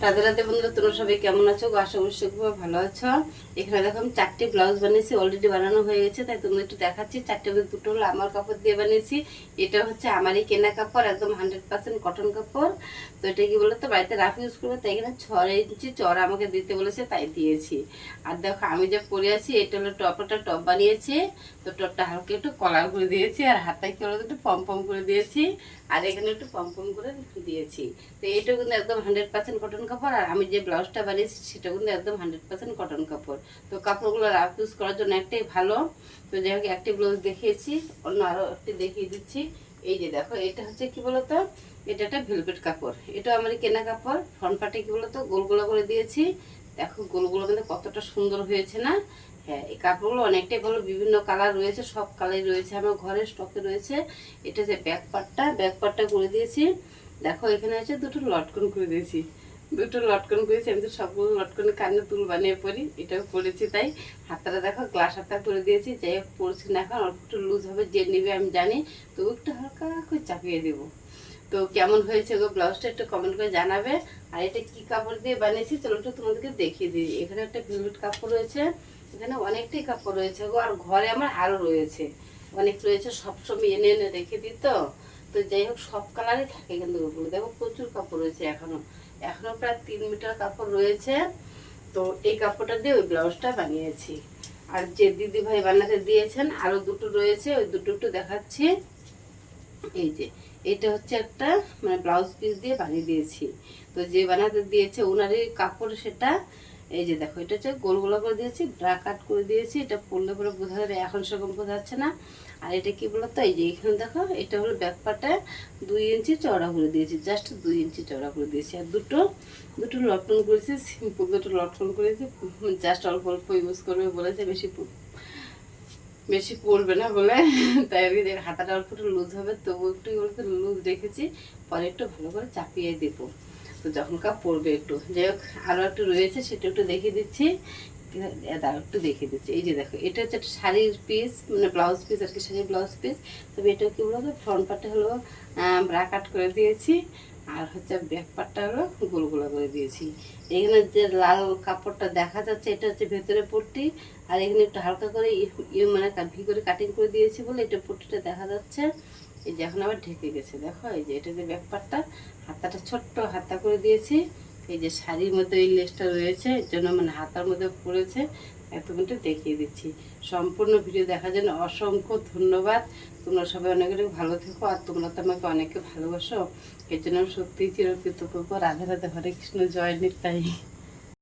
রাধে রাধে বন্ধুরা, তোমরা সবাই কেমন আছো? আশা করি খুব ভালো আছো। এখানে দেখো আমি 4টি ব্লাউজ বানিয়েছি, অলরেডি বানানো হয়ে গেছে, তাই তোমাদের একটু দেখাচ্ছি। 4টের মধ্যে 2টো হলো আমার কাপড় দিয়ে বানিয়েছি। এটা হচ্ছে আমারই কেনা কাপড়, একদম 100% কটন কাপড়। তো এটা কি বলতো, বাড়িতে রাফ ইউজ করবে, তাই এখানে 6 ইঞ্চি চড়া আমাকে দিতে বলেছে, তাই দিয়েছি। আর দেখো আমি যে পরে আছি, এটা হলো একটা টপ বানিয়েছি। তো টপটা হালকা একটু কলার করে দিয়েছি, আর হাতায় কি বলতো একটু পম পম করে দিয়েছি, আর এখানে একটু পম পম করে দিয়েছি। তো এটা কিন্তু একদম 100% কটন কাপড়। আর আমি যে ব্লাউজটা বানিয়েছি সেটা কিন্তু একদম 100% কটন কাপড়। তো কাপড়গুলো রাফ ইউজ করার জন্য একটাই ভালো। তো যাই হোক, একটি ব্লাউজ দেখিয়েছি, অন্য আরো একটি দেখিয়ে দিচ্ছি। এই যে দেখো, এটা হচ্ছে কি বলতো, এটা একটা ভেলভেট কাপড়, এটা আমার কেনা কাপড়। ফ্রন্ট পার্টে কি বলতো গোলগোলা করে দিয়েছি। দেখো গোলগুলো কিন্তু কতটা সুন্দর হয়েছে না? হ্যাঁ, এই কাপড়গুলো অনেকটাই ভালো, বিভিন্ন কালার রয়েছে, সব কালারই রয়েছে আমার ঘরে স্টকে রয়েছে। এটা যে ব্যাক পার্টটা করে দিয়েছি। দেখো এখানে আছে দুটো লটকন করে দিয়েছি, দুটো লটকন করেছি। আমি তো সবগুলো লটকন কানে তুল বানিয়ে পরি, এটাও পরেছি। তাই হাতটা দেখো গ্লাস হাতটা করে দিয়েছি। যাই হোক, পরছি না এখন, অল্প একটু লুজ হবে, যে নেবে আমি জানি, তো একটু হালকা করে চাপিয়ে দেবো। তো কেমন হয়েছে গো ব্লাউজটা একটু কমেন্ট করে জানাবে। আর এটা কি কাপড় দিয়ে বানিয়েছি চলো একটু তোমাদেরকে দেখিয়ে দিই। এখানে একটা ভেলভেট কাপড় রয়েছে, এখানে অনেকটাই কাপড় রয়েছে গো। আর ঘরে আমার আরো রয়েছে, অনেক রয়েছে, সবসময় এনে এনে রেখে দিই। তো তো যাই হোক, সব কালারই থাকে কিন্তু ওগুলো। দেখো প্রচুর কাপড় রয়েছে, এখনো এখনো প্রায় 3 মিটার কাপড় রয়েছে। তো এই কাপড়টা দিয়ে ওই ব্লাউজটা বানিয়েছি। আর যে দিদি ভাই বানাতে দিয়েছেন আরো দুটো রয়েছে, ওই দুটো একটু দেখাচ্ছি। এই যে এটা হচ্ছে একটা মানে ব্লাউজ পিস দিয়ে বানিয়ে দিয়েছি। তো যে বানাতে দিয়েছে ওনারই কাপড় সেটা। এই যে দেখো, এটা হচ্ছে গোল গোলা করে দিয়েছি, ব্রা কাট করে দিয়েছি। এটা পরলে পরে বোঝা যাবে, এখন সেরকম বোঝা যাচ্ছে না। আর এটা কি বলতো, এই যে এখানে দেখো, এটা হলো ব্যাক পার্টে 2 ইঞ্চি চওড়া করে দিয়েছি, জাস্ট 2 ইঞ্চি চওড়া করে দিয়েছি। আর দুটো দুটো লটকন করেছি, সিম্পল দুটো লটকন করেছি, জাস্ট অল্প অল্প ইউজ করবে বলেছে, বেশি বেশি পড়বে না বলে। তাই আমি হাতাটা অল্প একটু লুজ হবে, তবু একটু বলতে লুজ রেখেছি, পরে একটু ভালো করে চাপিয়ে দেবো, তো যখন পড়বে একটু। যাই হোক, আরও একটু রয়েছে, সেটা একটু দেখিয়ে দিচ্ছি, একটু দেখিয়ে দিচ্ছি। এই যে দেখো, এটা হচ্ছে একটা শাড়ির পিস, মানে ব্লাউজ পিস আর কি, শাড়ির ব্লাউজ পিস। তবে এটা কি বলবো, ফ্রন্ট পার্টটা হলো ব্রা কাট করে দিয়েছি, আর হচ্ছে ব্যাক পার্টটা হলো গোলগোলা করে দিয়েছি। এখানে যে লাল কাপড়টা দেখা যাচ্ছে, এটা হচ্ছে ভেতরে পট্টি, আর এখানে একটু হালকা করে মানে ভি করে কাটিং করে দিয়েছি বলে এটা পট্টিটা দেখা যাচ্ছে। এই যে এখন আবার ঢেকে গেছে, দেখো এই যে এটা যে ব্যাক পার্টটা, হাতাটা ছোট্ট হাতা করে দিয়েছি। এই যে শাড়ির মধ্যে এই লেসটা রয়েছে, এর জন্য মানে হাতার মধ্যে পড়েছে। এত মিনিটে দেখিয়ে দিচ্ছি। সম্পূর্ণ ভিডিও দেখার জন্য অসংখ্য ধন্যবাদ। তোমরা সবাই অনেক অনেক ভালো থেকো, আর তোমরা তো আমাকে অনেকে ভালোবাসো, এর জন্য আমি সত্যিই চিরকৃতজ্ঞ। রাধে রাধে, হরে কৃষ্ণ, জয় নিতাই।